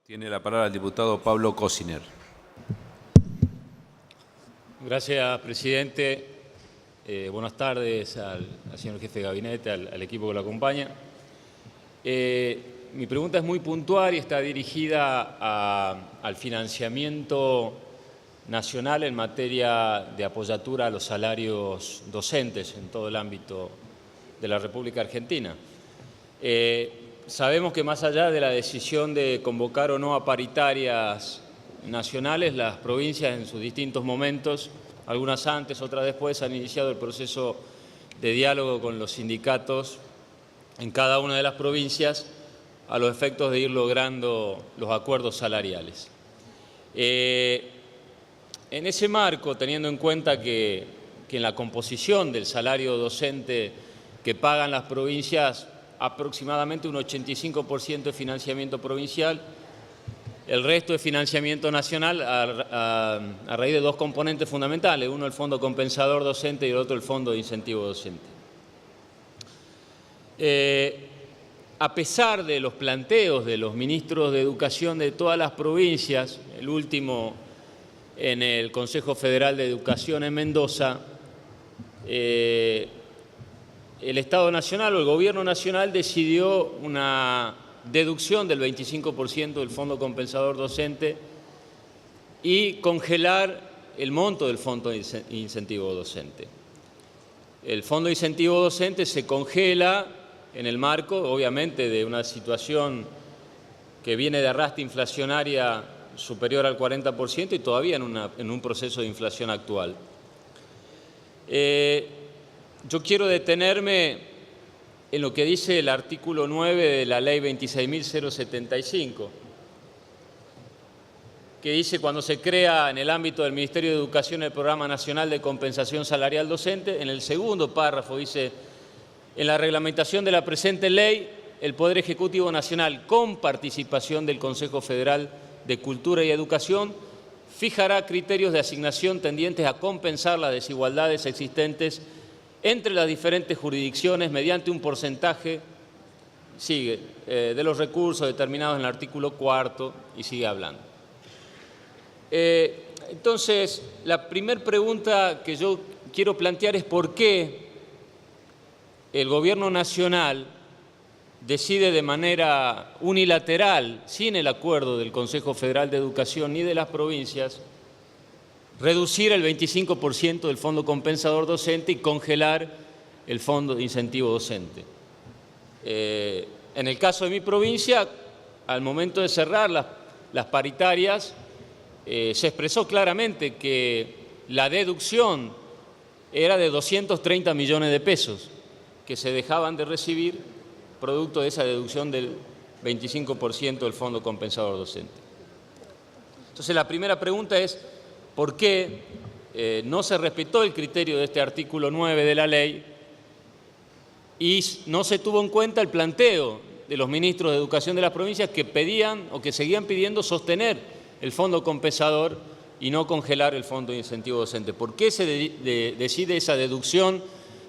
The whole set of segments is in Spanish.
Tiene la palabra el diputado Pablo Cosiner. Gracias, presidente. Buenas tardes al señor jefe de gabinete, al equipo que lo acompaña. Mi pregunta es muy puntual y está dirigida al financiamiento nacional en materia de apoyatura a los salarios docentes en todo el ámbito de la República Argentina. Sabemos que más allá de la decisión de convocar o no a paritarias nacionales, las provincias en sus distintos momentos, algunas antes, otras después, han iniciado el proceso de diálogo con los sindicatos en cada una de las provincias a los efectos de ir logrando los acuerdos salariales. En ese marco, teniendo en cuenta que en la composición del salario docente que pagan las provincias, aproximadamente un 85% de financiamiento provincial, el resto de financiamiento nacional a raíz de dos componentes fundamentales, uno el Fondo Compensador Docente y el otro el Fondo de Incentivo Docente. A pesar de los planteos de los ministros de Educación de todas las provincias, el último en el Consejo Federal de Educación en Mendoza, el Estado Nacional o el Gobierno Nacional decidió una deducción del 25% del Fondo Compensador Docente y congelar el monto del Fondo de Incentivo Docente. El Fondo de Incentivo Docente se congela en el marco, obviamente, de una situación que viene de arrastre inflacionaria superior al 40% y todavía en un proceso de inflación actual. Yo quiero detenerme en lo que dice el artículo 9 de la Ley 26.075, que dice: cuando se crea en el ámbito del Ministerio de Educación el Programa Nacional de Compensación Salarial Docente, en el segundo párrafo dice: en la reglamentación de la presente ley, el Poder Ejecutivo Nacional, con participación del Consejo Federal de Cultura y Educación, fijará criterios de asignación tendientes a compensar las desigualdades existentes entre las diferentes jurisdicciones mediante un porcentaje, de los recursos determinados en el artículo 4 y sigue hablando. Entonces, la primera pregunta que yo quiero plantear es por qué el Gobierno Nacional decide de manera unilateral, sin el acuerdo del Consejo Federal de Educación ni de las provincias, reducir el 25% del Fondo Compensador Docente y congelar el Fondo de Incentivo Docente. En el caso de mi provincia, al momento de cerrar las paritarias, se expresó claramente que la deducción era de 230 millones de pesos que se dejaban de recibir producto de esa deducción del 25% del Fondo Compensador Docente. Entonces, la primera pregunta es: ¿por qué no se respetó el criterio de este artículo 9 de la ley y no se tuvo en cuenta el planteo de los ministros de Educación de las provincias que pedían o que seguían pidiendo sostener el Fondo Compensador y no congelar el Fondo de Incentivo Docente? ¿Por qué se decide esa deducción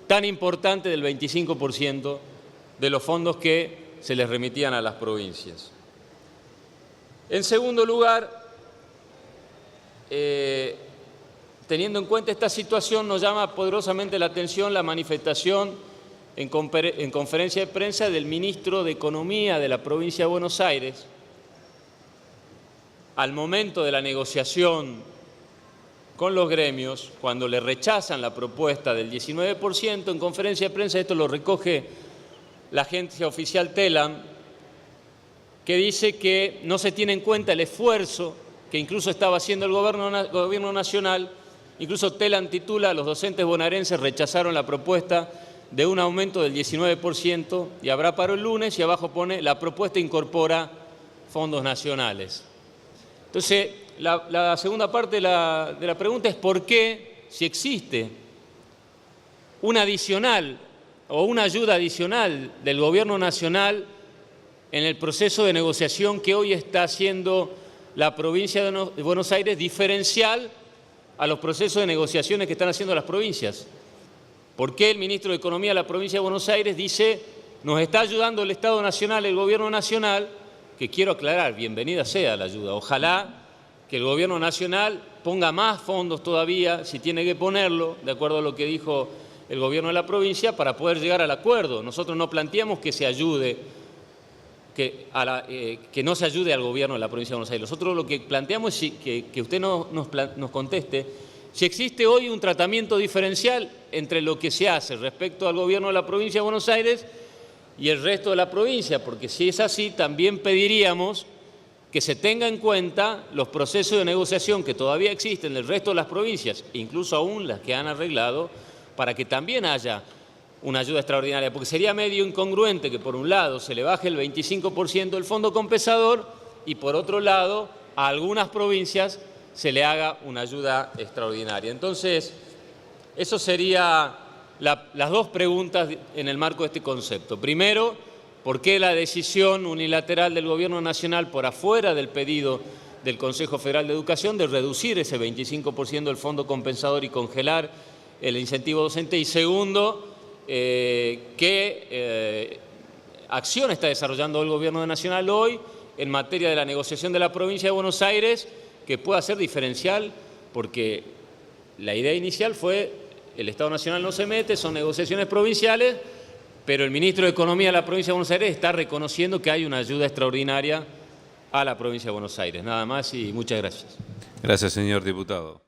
tan importante del 25% de los fondos que se les remitían a las provincias? En segundo lugar, teniendo en cuenta esta situación, nos llama poderosamente la atención la manifestación en conferencia de prensa del ministro de Economía de la provincia de Buenos Aires, al momento de la negociación con los gremios, cuando le rechazan la propuesta del 19%, en conferencia de prensa, esto lo recoge la agencia oficial Telam, que dice que no se tiene en cuenta el esfuerzo que incluso estaba haciendo el Gobierno Nacional. Incluso Telam titula: los docentes bonaerenses rechazaron la propuesta de un aumento del 19% y habrá paro el lunes, y abajo pone: la propuesta incorpora fondos nacionales. Entonces, la segunda parte de la pregunta es: ¿por qué, si existe una adicional o una ayuda adicional del Gobierno Nacional en el proceso de negociación que hoy está haciendo la provincia de Buenos Aires, diferencial a los procesos de negociaciones que están haciendo las provincias? ¿Por qué el ministro de Economía de la provincia de Buenos Aires dice: nos está ayudando el Estado Nacional, el Gobierno Nacional, que quiero aclarar, bienvenida sea la ayuda. Ojalá que el Gobierno Nacional ponga más fondos todavía, si tiene que ponerlo, de acuerdo a lo que dijo el Gobierno de la provincia, para poder llegar al acuerdo. Nosotros no planteamos que se ayude, que no se ayude al Gobierno de la provincia de Buenos Aires. Nosotros lo que planteamos es que usted nos conteste si existe hoy un tratamiento diferencial entre lo que se hace respecto al Gobierno de la provincia de Buenos Aires y el resto de la provincia, porque si es así, también pediríamos que se tenga en cuenta los procesos de negociación que todavía existen del resto de las provincias, incluso aún las que han arreglado, para que también haya una ayuda extraordinaria, porque sería medio incongruente que por un lado se le baje el 25% del fondo compensador y por otro lado a algunas provincias se le haga una ayuda extraordinaria. Entonces, eso sería las dos preguntas en el marco de este concepto. Primero, ¿por qué la decisión unilateral del Gobierno Nacional por afuera del pedido del Consejo Federal de Educación de reducir ese 25% del fondo compensador y congelar el incentivo docente? Y segundo, ¿qué acción está desarrollando el Gobierno Nacional hoy en materia de la negociación de la provincia de Buenos Aires que pueda ser diferencial? Porque la idea inicial fue el Estado Nacional no se mete, son negociaciones provinciales, pero el ministro de Economía de la provincia de Buenos Aires está reconociendo que hay una ayuda extraordinaria a la provincia de Buenos Aires. Nada más y muchas gracias. Gracias, señor diputado.